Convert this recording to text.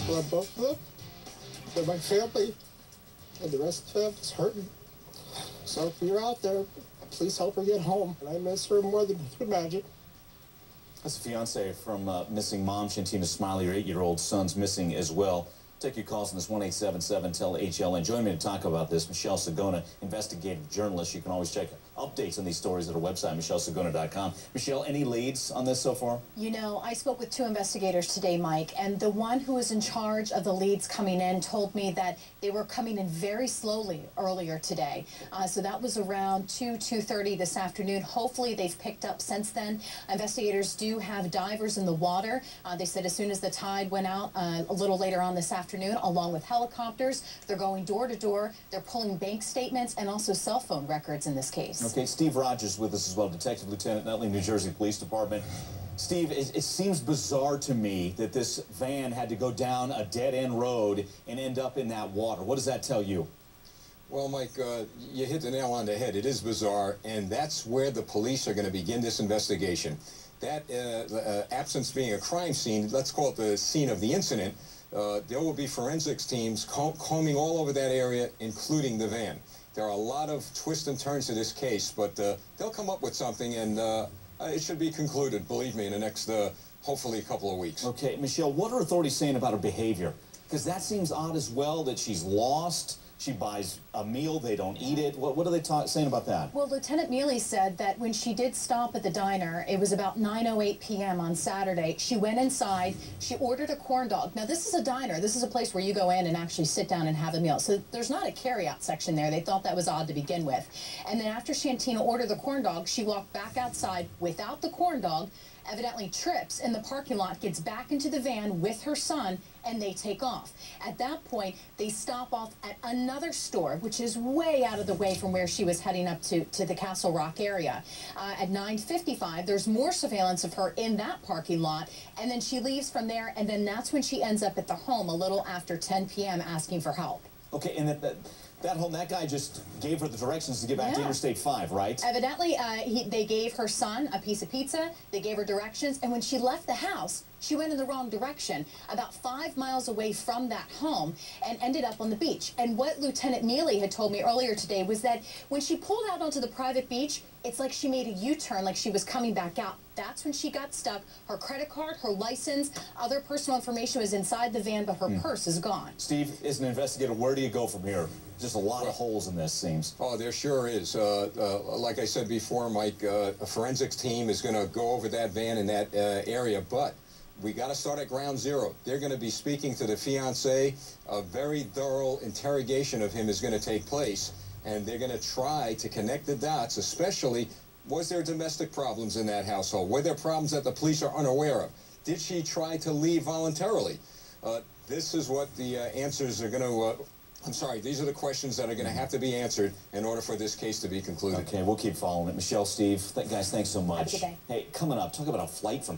love both of them. They're my family, and the rest of the family's hurting. So if you're out there, please help her get home. And I miss her more than you can imagine. That's the fiance from missing mom, Shantina Smiley. Her 8-year-old son's missing as well. Take your calls on this 1-877-TEL-HLN. Join me to talk about this. Michelle Sagona, investigative journalist. You can always check updates on these stories at our website, michellesagona.com. Michelle, any leads on this so far? You know, I spoke with 2 investigators today, Mike, and the one who was in charge of the leads coming in told me that they were coming in very slowly earlier today. So that was around 2:30 this afternoon. Hopefully they've picked up since then. Investigators do have divers in the water. They said as soon as the tide went out a little later on this afternoon, along with helicopters, they're going door to door. They're pulling bank statements and also cell phone records in this case. Okay, Steve Rogers with us as well, Detective Lieutenant, Nutley, New Jersey Police Department. Steve, it seems bizarre to me that this van had to go down a dead-end road and end up in that water. What does that tell you? Well, Mike, you hit the nail on the head. It is bizarre, and that's where the police are going to begin this investigation. That absence being a crime scene, let's call it the scene of the incident, there will be forensics teams combing all over that area, including the van. There are a lot of twists and turns to this case, but they'll come up with something, and it should be concluded, believe me, in the next, hopefully, a couple of weeks. Okay, Michelle, what are authorities saying about her behavior? Because that seems odd as well, that she's lost. She buys a meal, they don't eat it. What are they saying about that? Well, Lieutenant Mealy said that when she did stop at the diner, it was about 9:08 p.m. on Saturday. She went inside, she ordered a corn dog. Now, this is a diner. This is a place where you go in and actually sit down and have a meal. So there's not a carryout section there. They thought that was odd to begin with. And then after Shantina ordered the corn dog, she walked back outside without the corn dog, evidently trips in the parking lot, gets back into the van with her son, and they take off. At that point, they stop off at another store, which is way out of the way from where she was heading up to the Castle Rock area. At 9:55, there's more surveillance of her in that parking lot, and then she leaves from there, and then that's when she ends up at the home a little after 10 p.m. asking for help. Okay, and that guy just gave her the directions to get back to Interstate 5, right? Evidently, they gave her son a piece of pizza, they gave her directions, and when she left the house, she went in the wrong direction, about 5 miles away from that home, and ended up on the beach. And what Lieutenant Mealy had told me earlier today was that when she pulled out onto the private beach, it's like she made a U-turn, like she was coming back out. That's when she got stuck. Her credit card, her license, other personal information was inside the van, but her purse is gone. Steve, as an investigator, where do you go from here? Just a lot of holes in this, seems. Oh, there sure is. Like I said before, Mike, a forensics team is going to go over that van in that area, but we got to start at ground zero. They're going to be speaking to the fiancé. A very thorough interrogation of him is going to take place, and they're going to try to connect the dots, especially, was there domestic problems in that household? Were there problems that the police are unaware of? Did she try to leave voluntarily? This is what the answers are going to... I'm sorry, these are the questions that are going to have to be answered in order for this case to be concluded. Okay, we'll keep following it. Michelle, Steve, guys, thanks so much. Have a good day. Hey, coming up, talk about a flight from